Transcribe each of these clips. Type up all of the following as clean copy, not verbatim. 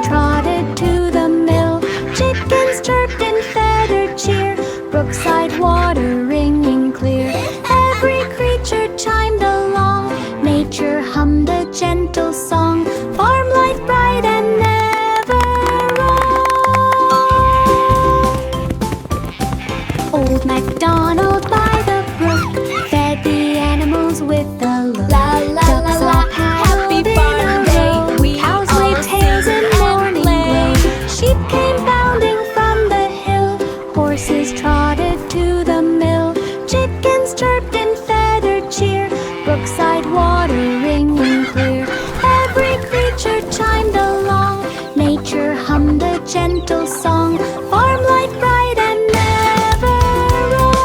trotted to the mill. Chickens chirped in feathered cheer, brookside water ringing clear. Every creature chimed along, nature hummed a gentle song. Farm life bright and never wrong. Old MacDonald by the brook fed the animals with a look. La la la la, happy farm day. Cows waved tails in morning glow. Sheep came bounding from the hill. Horses trotted to the mill. Chickens chirped in feathered cheer, brookside water ringing clear. Every creature chimed along, nature hummed a gentle song. Farm life bright and never wrong.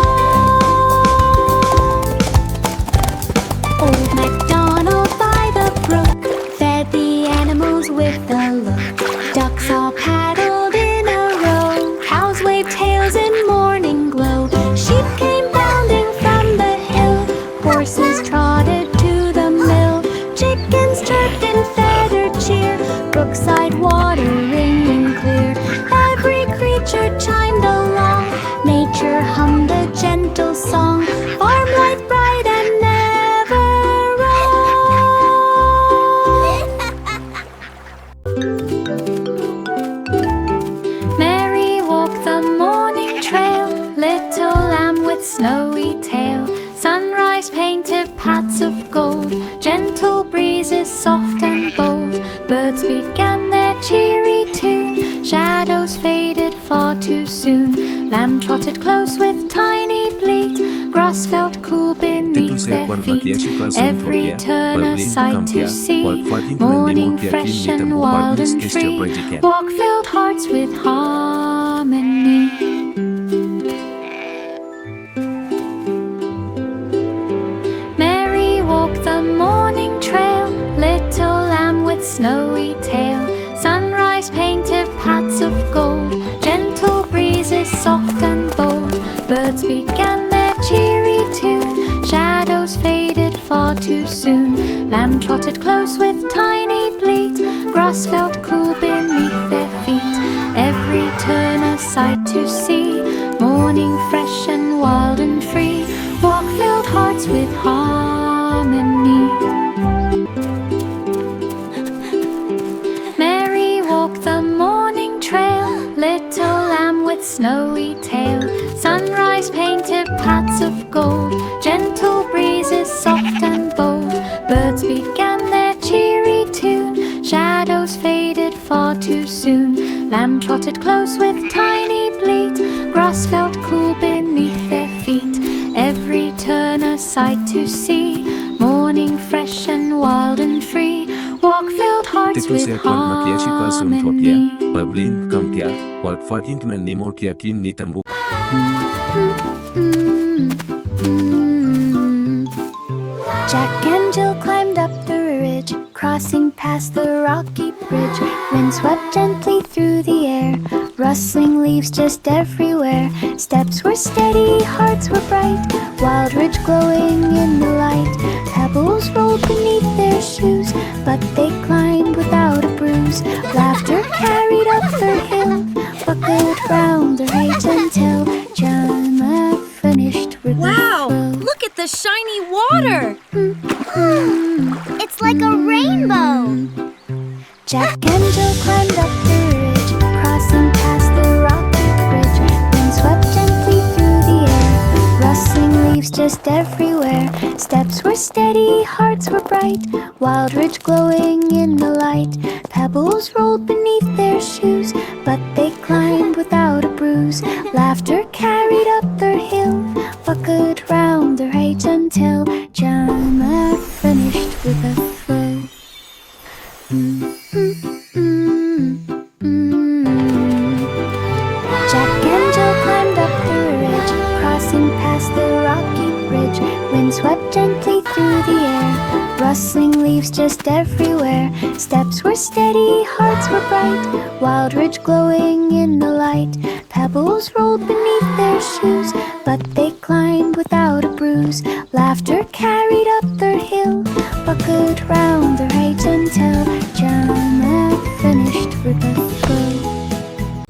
Old MacDonald by the brook fed the animals with a look. Ducks all paddled in a row. Cows waved tails in morning glow. Sheep came bounding from the hill. Horses trotted to the mill. Chickens chirped in feathered cheer, brookside water ringing clear. Every creature chimed along, nature hummed a gentle song. Farm life bright and never wrong. Mary walked the morning trail, little lamb with snowy tail. Sunrise painted paths of gold, gentle breezes soft and bold. Birds began their cheery tune, shadows faded far too soon. Lamb trotted close with tiny bleat, grass felt cool beneath their feet. Every turn a sight to see, morning fresh and wild and free. Walk filled hearts with harmony. Mary walked the morning trail, little lamb with snowy tail. Sunrise painted paths of gold, gentle breezes soft and bold. Birds began their cheery tune, shadows faded far too soon. Lamb trotted close with tiny bleat, grass felt cool beneath their feet. Every turn a sight to see, morning fresh and wild and free. Walk filled hearts with harmony. Mary walked the morning trail, little lamb with snowy tail. Sunrise painted paths of gold, gentle breezes soft and bold. Birds began their cheery tune, shadows faded far too soon. Lamb trotted close with tiny bleat, grass felt cool beneath their feet. Every turn a sight to see, morning fresh and wild and free. Walk filled hearts with harmony. Jack and Jill climbed up the ridge, crossing past the rocky bridge. Wind swept gently through the air, rustling leaves just everywhere. Steps were steady, hearts were bright, wild ridge glowing in the light. Pebbles rolled beneath their shoes, but they climbed without a bruise. Laughter carried up their hill, buckled round their height until Jemma finished with Wow! the flow. Look at the shiny water! It's like a rainbow. Jack and Jill climbed up the ridge, crossing past the rocky bridge. Wind swept gently through the air, rustling leaves just everywhere. Steps were steady, hearts were bright, wild ridge glowing in the light. Pebbles rolled beneath their shoes, but they climbed without a bruise. Laughter carried up their hill, buckled round their height until Jemma finished with a flow. Jack and Jill climbed up the ridge, crossing past the rocky bridge. Wind swept gently through the air, rustling leaves just everywhere. Steps were steady, hearts were bright, wild ridge glowing in the light. Pebbles rolled beneath their shoes, but they climbed without a bruise. Laughter carried up their hill, buckled round their height until Jemma finished with the flow.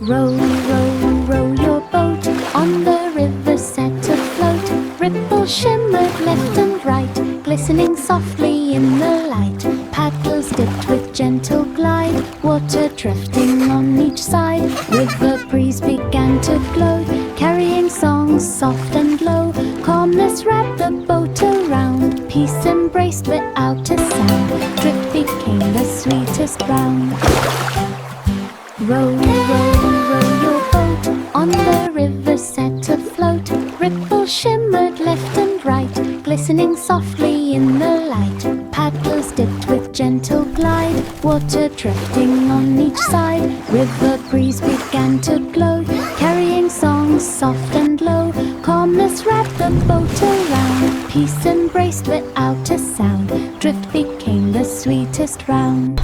Row, row, row your boat on the river set afloat. Ripples shimmered left and right, glistening softly in the light. Paddles dipped with gentle glide, water drifting on each side. River breeze began to blow, carrying songs soft and low. Calmness wrapped the boat around, peace embraced without a sound. Drift became the sweetest round. Row, row, row your boat on the river set afloat. Ripples shimmered left and right, glistening softly in the light. Paddles dipped with gentle glide, water drifting on each side. River breeze began to blow, carrying songs soft and low. Calmness wrapped the boat around, peace embraced without a sound. Drift became the sweetest round.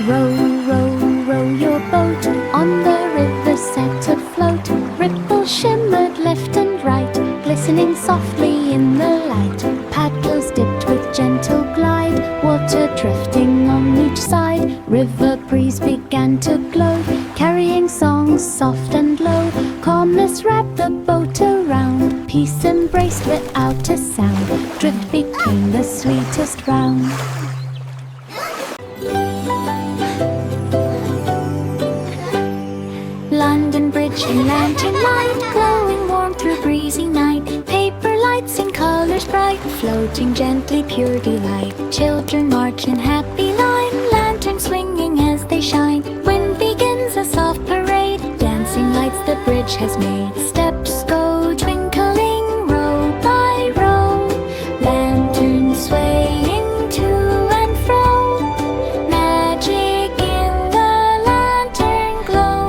Row, row, row your boat on the river set afloat. Ripples shimmered left and right, glistening softly in the light. Paddles dipped with gentle glide, water drifting on each side. River breeze began to blow, carrying songs soft and low. Calmness wrapped the boat around, peace embraced without a sound. Drift became the sweetest round. London Bridge and lantern light, glowing warm through breezy night. Paper lights in colors bright, floating gently pure delight. Children march in happy line, lanterns swinging as they shine. When begins a soft parade, dancing lights the bridge has made. Steps go twinkling, row by row, lanterns swaying to and fro. Magic in the lantern glow.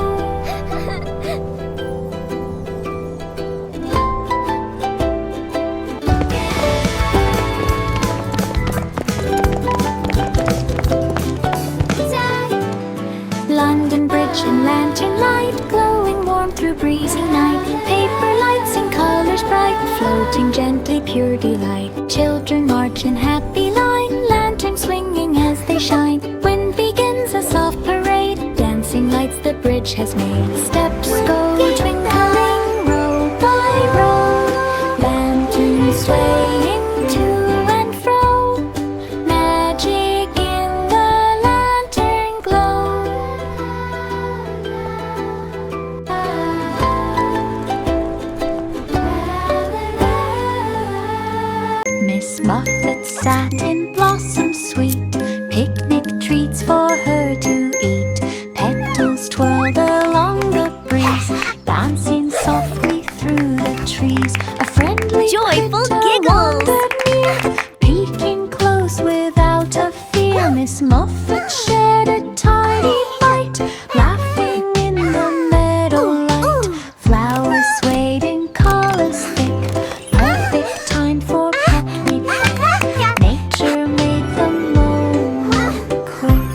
London Bridge and lantern light, glowing warm through breezy night. Paper lights in colors bright, floating gently pure delight. Children march in happy line, lanterns swinging as they shine. When begins a soft parade, dancing lights the bridge has made. Steps go twinkling, row by row, lanterns swaying to and fro. Magic in the lantern glow. Miss Muffet sat in blossom sweet, picnic treats for her to eat. Petals twirled along the breeze, dancing softly through the trees. A friendly Joyful critter giggles. wandered near, peeking close without a fear. Miss Muffet shared a tiny bite, laughing in the meadow light. Flowers swayed in colors thick, perfect time for picnic. Nature made the moment quick.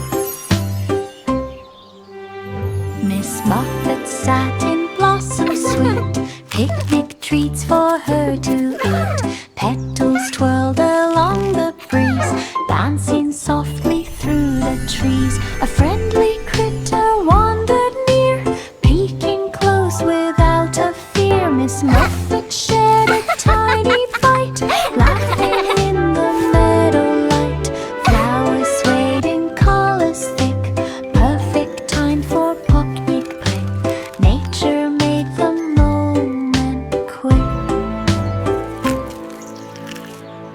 Miss Muffet sat in blossom sweet, picnic treats for her to eat. Petals twirled along the breeze, dancing softly through the trees. A friendly critter wandered near, peeking close without a fear. Miss Muffet shared a tiny bite, laughing in the meadow light. Flowers swayed in colors thick, perfect time for picnic pick. Nature made the moment quick.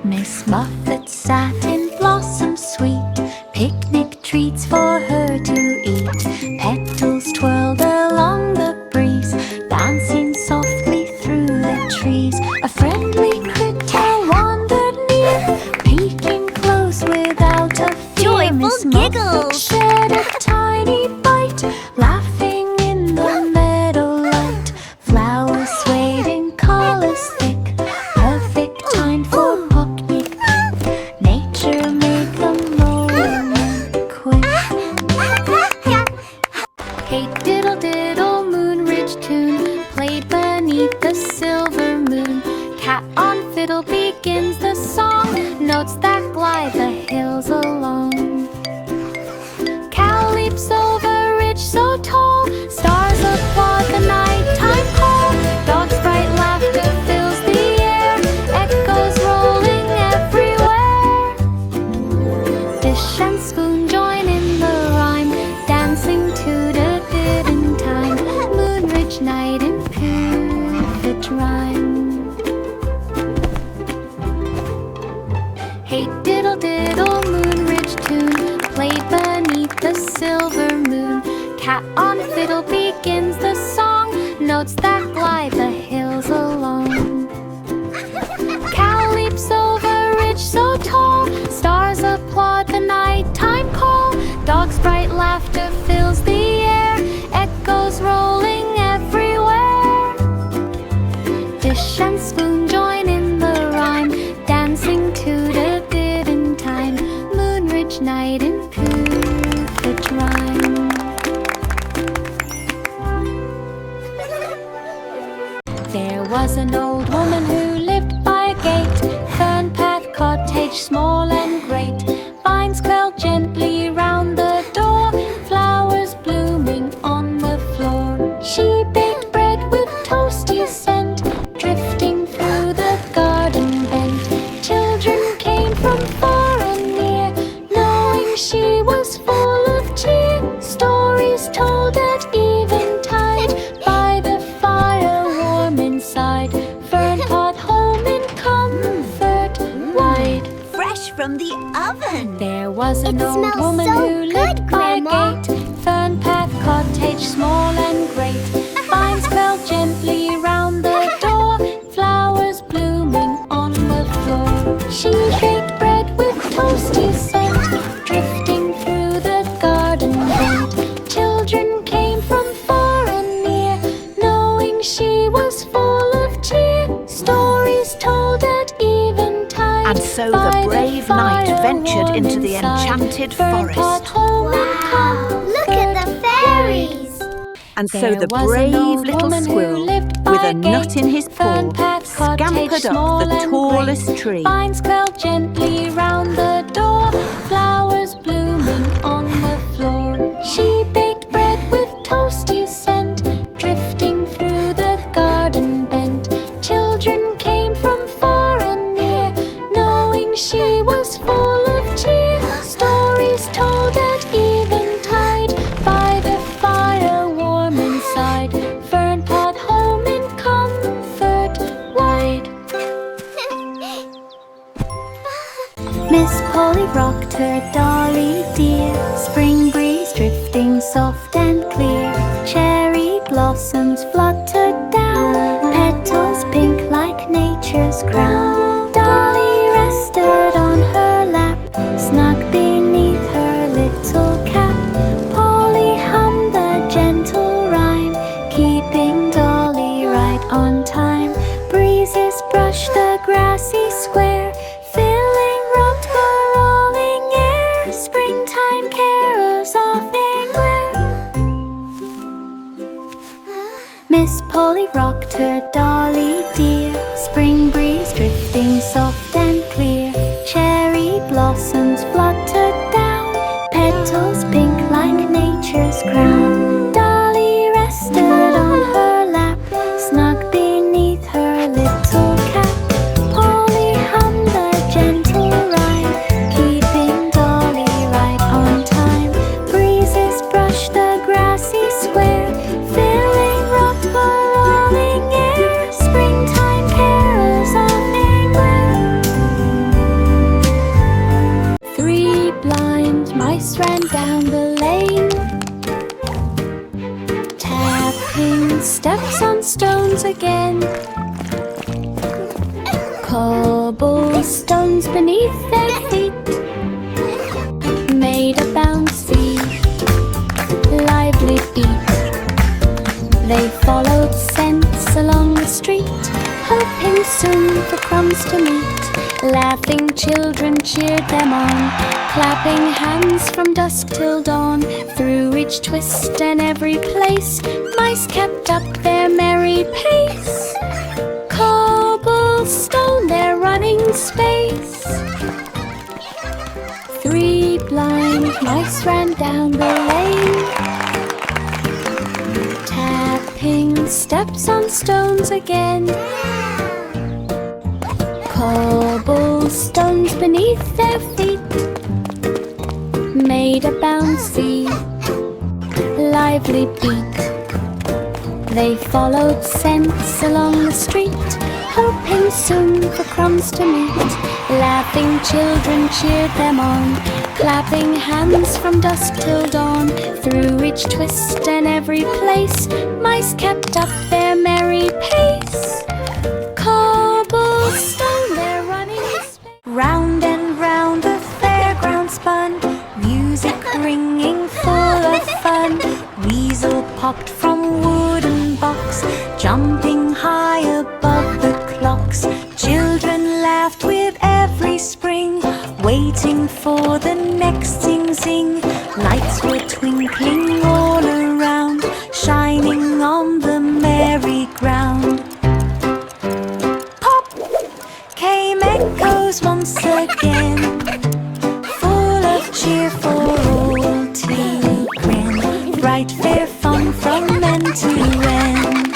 Miss Muffet sat in blossom sweet, picnic treats for her to eat. Petals twirled along the breeze, dancing softly through the trees. A friendly critter wandered near, peeking close without a fear. Joyful Miss Muffet giggles. shared a tiny bite, laughing in the meadow light. Flowers swayed in colors thick, perfect time for picnic pick. Nature made the moment quick. Hey diddle diddle, moon ridge tune played beneath the silver moon. Cat on fiddle begins the song, notes that glide the hills along. Cow leaps cat on fiddle begins the song, notes that glide the hills along. Cow leaps over ridge so tall, stars applaud the nighttime call. Dog's bright laughter fills the air, echoes rolling everywhere. Dish and spoon join in the rhyme, dancing to the given time. Moonridge night in perfect rhyme. There was an old woman who lived by a gate, fern path cottage small and great. Vines curled gently round the door, flowers blooming on the floor. She baked bread with toasty scent, drifting through the garden bent. Children came from far and near, knowing she was full of cheer. Stories told at eventide, by the fire warm inside. Fern pot home in comfort wide. Fresh from the oven. There was an It old smells woman so who lived good, by a Grandma. gate, fern path cottage small and great. Vines curled gently round the door, flowers blooming on the floor. She baked bread with toasty scent, drifting through the garden bent. Children came from far and near, knowing she was full of cheer. Stories told at eventide. And so by the brave knight fire ventured warm into the inside. enchanted Fern pot forest. home in Look at the comfort fairies. And so There the was an brave old little woman who squirrel, lived with by a nut in his fern paw, path cottage scampered small up the and tallest great. tree. Vines curled gently round the door, flowers blooming on the floor. She baked bread with toasty scent, drifting through the garden bent. Children came from far and near, knowing she was full of cheer. Stories told at eventide, by the fire warm inside. Fern pot home in comfort wide. Miss Polly rocked her dolly dear, spring breeze drifting soft and clear. Cherry blossoms fluttered down, petals pink like nature's crown. Dolly rested on her lap, snug beneath her little cap. Polly hummed a gentle rhyme, keeping Dolly right on time. Breezes brushed the grassy square, filling rocked the rolling air. Springtime carols off anywhere. Miss Polly rocked her dolly dear, spring breeze drifting soft and clear. Cherry blossoms fluttered down, petals pink like nature's crown. Dolly rested on her lap, snug beneath her little cap. Polly hummed a gentle rhyme, keeping Dolly right on time. Breezes brushed the grassy square, filling rocked the rolling air. Springtime carols off anywhere. 3 blind mice ran down the lane, tapping steps on stones again. Cobblestones beneath their feet made a bouncy, lively beat. They followed scents along the street, hoping soon for crumbs to meet. Laughing children cheered them on, clapping hands from dusk till dawn. Through each twist and every place, mice kept up their merry pace. Cobblestone, their running space. 3 blind mice ran down the lane, tapping steps on stones again. Cobblestones beneath their feet made a bouncy, lively beat. They followed scents along the street, hoping soon for crumbs to meet. Laughing children cheered them on, Clapping hands from dusk till dawn, through each twist and every place, mice kept up their merry pace. Cobblestone, they're running. Round and round the fairground spun, music ringing full of fun. Weasel popped from wooden box, jumping high above the clocks. Children laughed with every spring, waiting for the next zing-zing. Lights were twinkling all around, shining on the merry-ground. Pop! Came echoes once again, full of cheer for all to grin. Bright fair fun from end to end.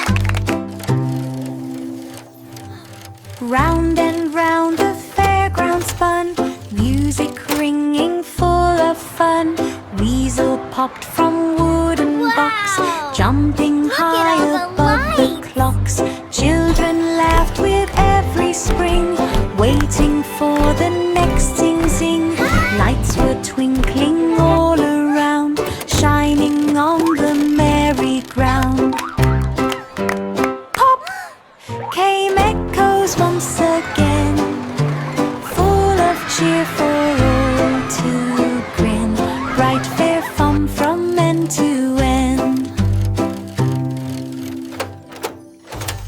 Round and round the fairground spun, music ringing full of fun. Weasel popped from wooden box, jumping high above the clocks. Children laughed with every spring, waiting for the next zing-zing. Lights were twinkling all around, shining on the merry-ground. Pop! Came echoes once again, full of cheer for all to grin. Bright fair fun from end to end.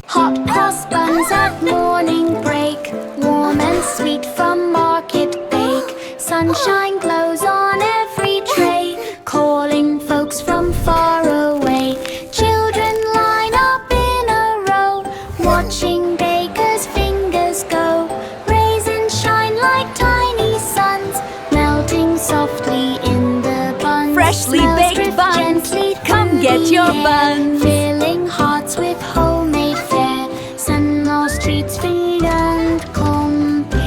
Hot cross buns at morning break, warm and sweet from market bake. Sunshine glows on every tray, calling folks from far away. Children line up in a row, watching bakers' fingers go. Raisins shine like tiny suns, melting softly in the buns. Freshly Smells baked drift buns. gently Come through get the your air, buns. filling hearts with homemade fare. Sunrise treats feed and compare.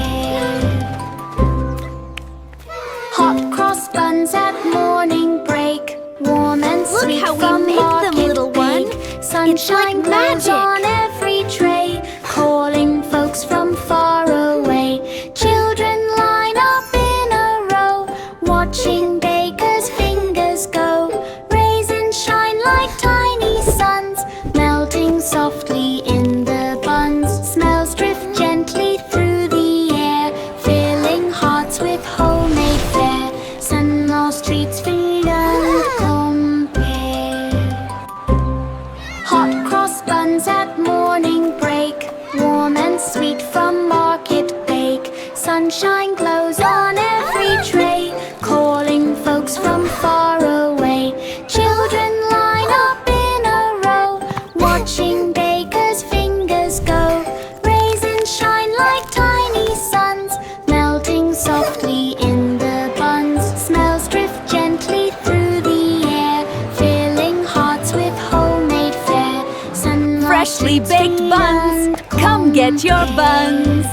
Hot cross buns at morning break, warm and Look sweet how we from make them, market little one. bake. Sunshine like glows magic. on every tray, calling folks from far away. Children line up in a row, watching bakers' fingers go. Raisins shine like tiny suns, melting softly in the buns. Smells drift gently through the air, filling hearts with homemade fare. Sunrise treats feed and compare. Hot cross buns at morning break, warm and sweet from market bake. Sunshine glows on every tray, calling folks from far away. Children line up in a row, watching bakers' fingers go. Raisins shine like tiny suns, melting softly in the buns. Smells drift gently through the air, filling hearts with homemade fare. Sunrise Freshly treats baked feed buns. and Come get your buns.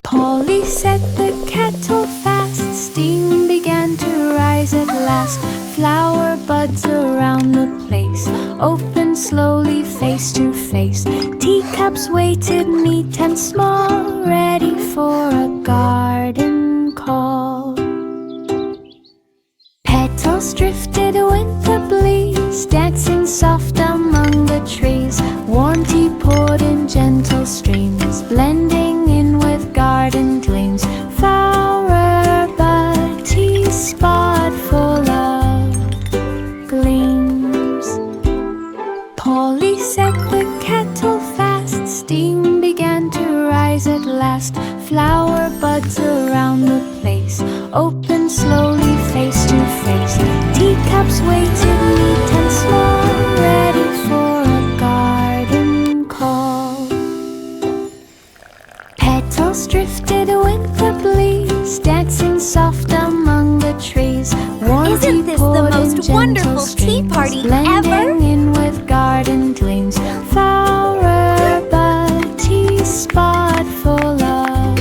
Polly set the kettle fast, steam began to rise at last. Flower buds around the place opened slowly face to face. Teacups waited neat and small, ready for a garden call. Petals drifted with the breeze, dancing soft among the trees. Warm tea poured in gentle streams, blending in with garden gleams. Flower bud tea spot full of gleams. Polly set the kettle fast, steam began to rise at last. Flower buds around the place opened slowly face to face. Teacups waited neat and small, ready for a garden call. Petals drifted with the breeze, dancing soft among the trees. Warm Isn't tea this the poured in most gentle wonderful tea streams, party blending ever? in with garden gleams. Flower bud tea spot full of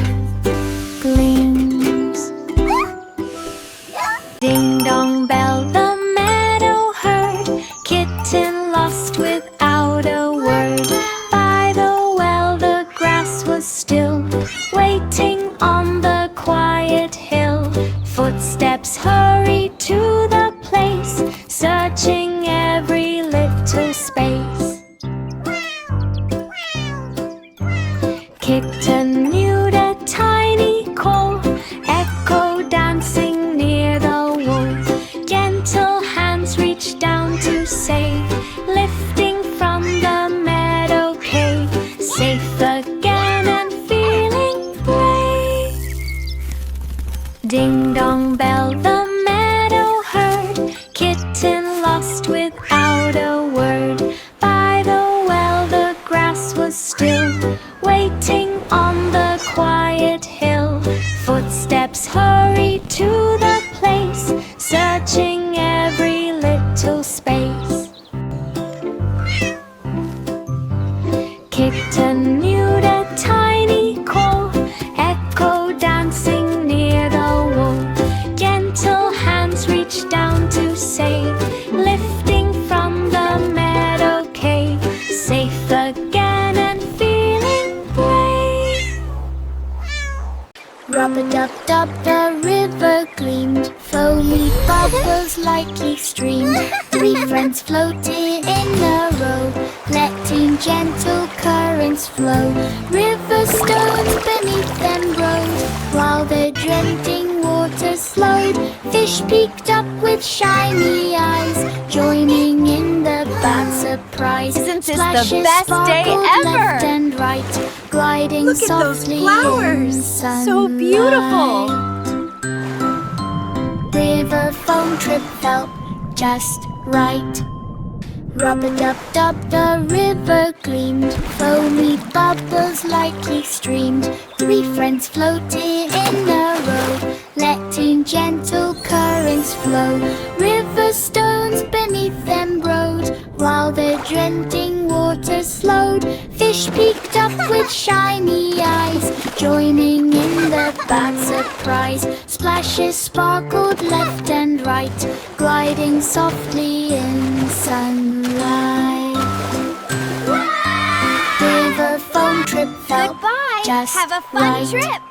Rub-a-dub-dub, the river gleamed. Foamy bubbles lightly streamed. Three friends floated in a row, letting gentle currents flow. River stones beneath them rode, while the drenching water slowed. Fish peeked up with shiny eyes, joining in the bad surprise. Isn't this the Splashes best day sparkled ever? left and right, gliding Look at those softly flowers. in So beautiful. sunlight. River foam trip felt just right. Rub-a-dub-dub, the river gleamed. Foamy bubbles lightly streamed. Three friends floated in a row, letting gentle currents flow. River stones beneath them rode, while the drenching water slowed. Fish peeked up with shiny eyes, joining in the bad surprise. Splashes sparkled left and right, gliding softly in sunlight. River foam trip felt Goodbye. just Have a fun right. trip.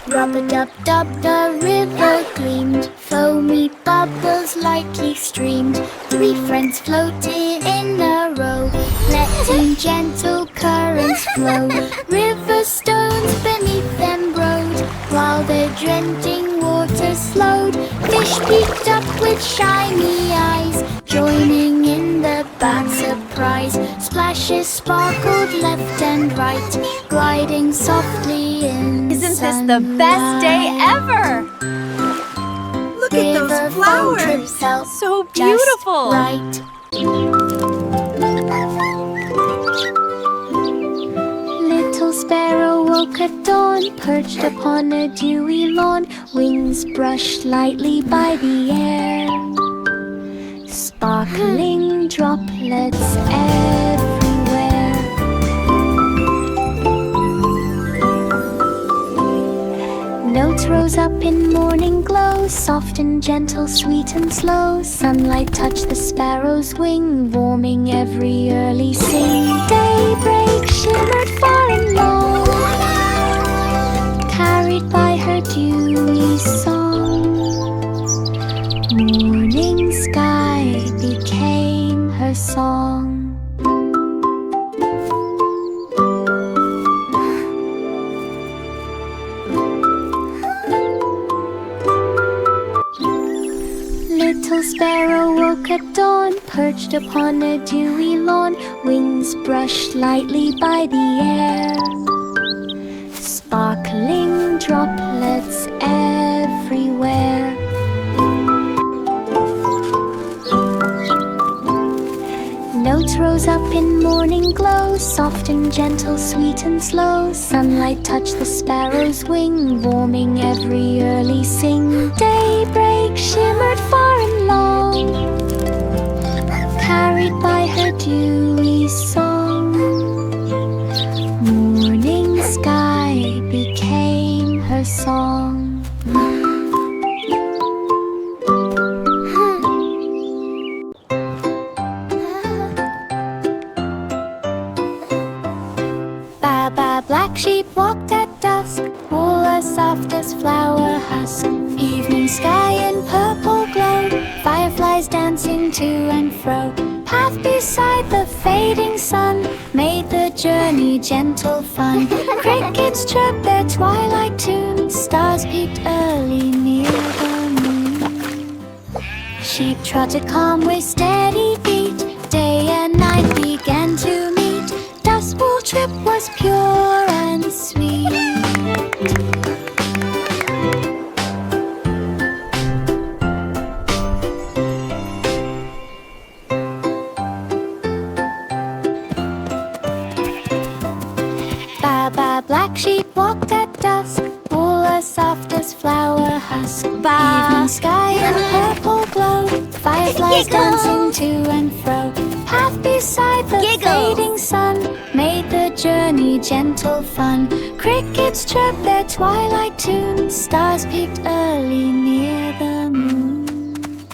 Rub-a-dub-dub, the river gleamed. Foamy bubbles lightly streamed. Three friends floated in a row, letting gentle currents flow. River stones beneath them rode, while the drenching water slowed. Fish peeked up with shiny eyes, joining in the bad surprise. Splashes sparkled left and right, gliding softly in Isn't this the best day ever? Look at those flowers. So beautiful. Right. Little sparrow woke at dawn, perched upon a dewy lawn, wings brushed lightly by the air. Sparkling droplets everywhere. Notes rose up in morning glow, soft and gentle, sweet and slow. Sunlight touched the sparrow's wing, warming every early sing. Daybreak shimmered far and low, carried by her dewy song. Morning sky became her song. Little sparrow woke at dawn, perched upon a dewy lawn, wings brushed lightly by the air. Sparkling droplets everywhere. Notes rose up in morning glow, soft and gentle, sweet and slow. Sunlight touched the sparrow's wing, warming every early sing. Daybreak shimmered far and long, carried by her dewy song. Morning sky became her song. Black sheep walked at dusk, wool as soft as flower husk. Evening sky in purple glow, fireflies dancing to and fro. Path beside the fading sun made the journey gentle fun. Crickets chirped their twilight tune, stars peeked early near the moon. Sheep trotted calm with steady beat, day and night began to meet. Dust Wool trip was pure and sweet. Ba-ba, black sheep walked at dusk, wool as soft as flower husk. Evening sky in purple glow, fireflies dancing to and fro. Path beside the fading sun made the journey gentle fun. Crickets chirped their twilight tune, stars peeked early near the moon.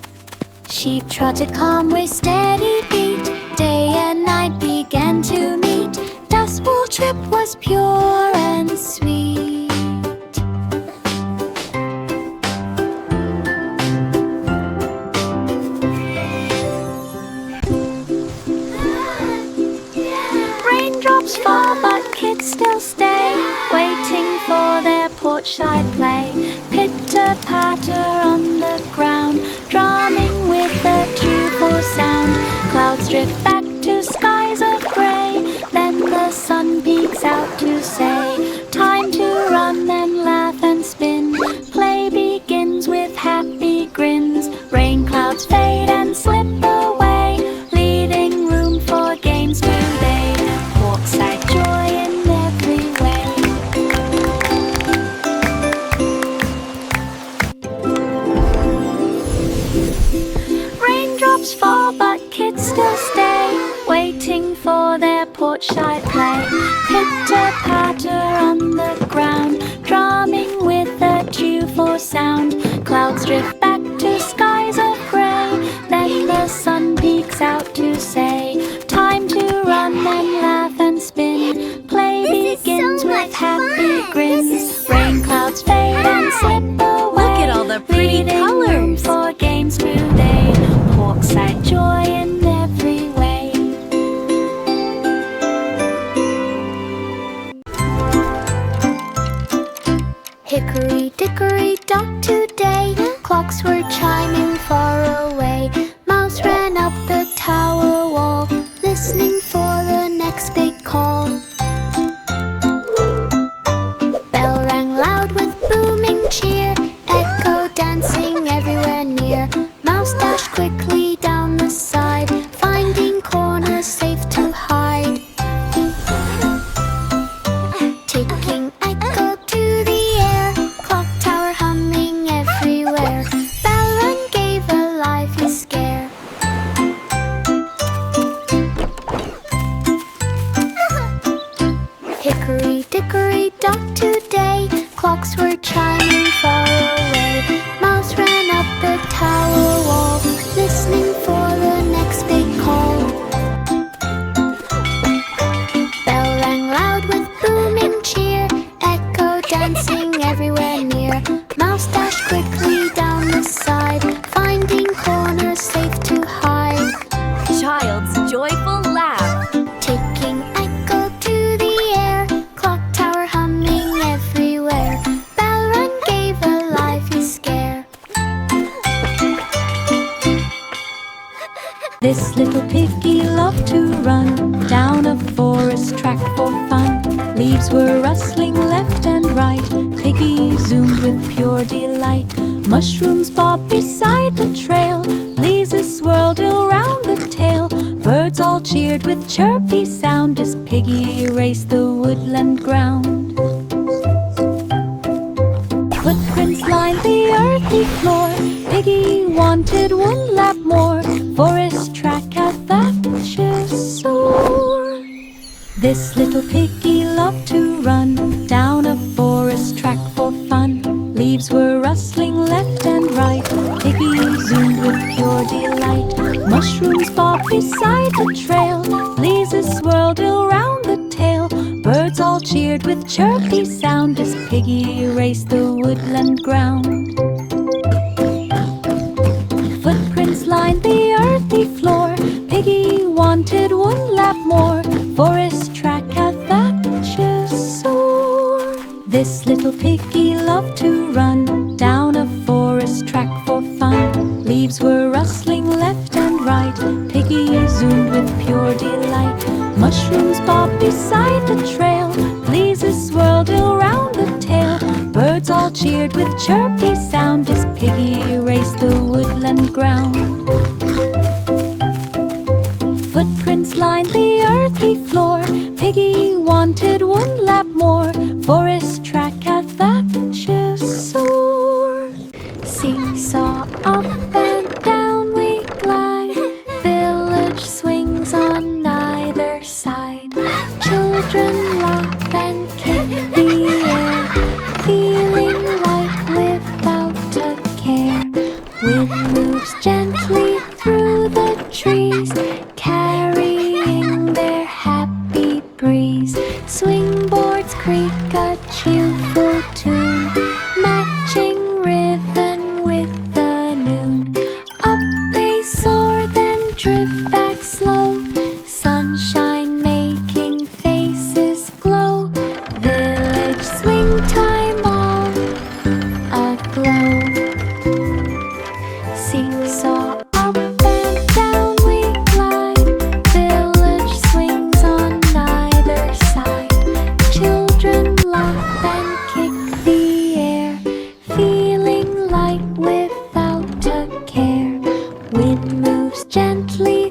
Sheep trotted calm with steady beat, day and night began to meet. Dust Wool trip was pure and sweet. still stay, waiting for their porch-side play. Pitter-patter on the ground, drumming with a cheerful sound. Clouds drift back to skies of grey, then the sun peeks out to say, time to run and laugh and spin. Play begins with happy grins. Rain clouds fade and slip away, leaving room for games today. Brookside joy in every way. Raindrops fall but kids still stay, waiting for their porch-side play. Pitter-patter on the ground, drumming with a cheerful sound. Clouds drift back to skies of grey, then the sun peeks out to say, time to run and laugh and spin. Play begins with happy grins. Rain clouds fade and slip away. Look at all the pretty leaving room colors. for games today. Brookside joy in every way. Hickory dickory dock today, clocks were chiming far away. Mouse ran up the tower wall, listening for the next big call. Bell rang loud with booming cheer, echo dancing everywhere near. Mouse dashed quickly down the side, finding corners safe to hide. Ticking echo to the air, clock tower humming everywhere. Bell run gave a lively scare. Hickory dickory dock today, clocks were chiming far away. Mouse ran up the tower wall, listening for the next big call. Bell rang loud with booming cheer, echo dancing everywhere near. Mouse dashed quickly down the side, finding corners safe to hide. Child's joyful laugh. Taking echo to the air, clock tower humming everywhere. Bell run gave a lively scare. This little piggy loved to run down a forest track for fun. Leaves were rustling left and right. Piggy zoomed with pure delight. Mushrooms bobbed beside the trail. Breezes swirled around the tail. Birds all cheered with chirpy sound as Piggy raced the woodland ground. Footprints lined the earthy floor. Piggy wanted one lap more. Forest track at that just soar. This little piggy loved to run down a forest track for fun. Leaves were rustling left and right. Piggy zoomed with pure delight. Mushrooms bobbed beside the trail. Breezes swirled around the tail. Birds all cheered with chirpy sound as Piggy raced the woodland ground. Footprints lined the earthy floor. Piggy wanted one lap more. Forest track at that just soar. This little piggy loved to run down a forest track for fun. Leaves were rustling left and right. Piggy zoomed with pure delight. Mushrooms bobbed beside the trail. Breezes swirled around the tail. Birds all cheered with chirpy sound as Piggy raced the woodland ground. Footprints lined the earthy floor. Piggy wanted one lap more. Forest track at that just soar. Seesaw up and down we glide. Village swings on either side. Children laugh and kick the air, feeling light without a care. Wind moves gently through the trees, carrying their happy breeze. Swingboards creak a cheerful tune, matching rhythm with the noon. Up they soar, then drift back slow, sunshine making faces glow. Gently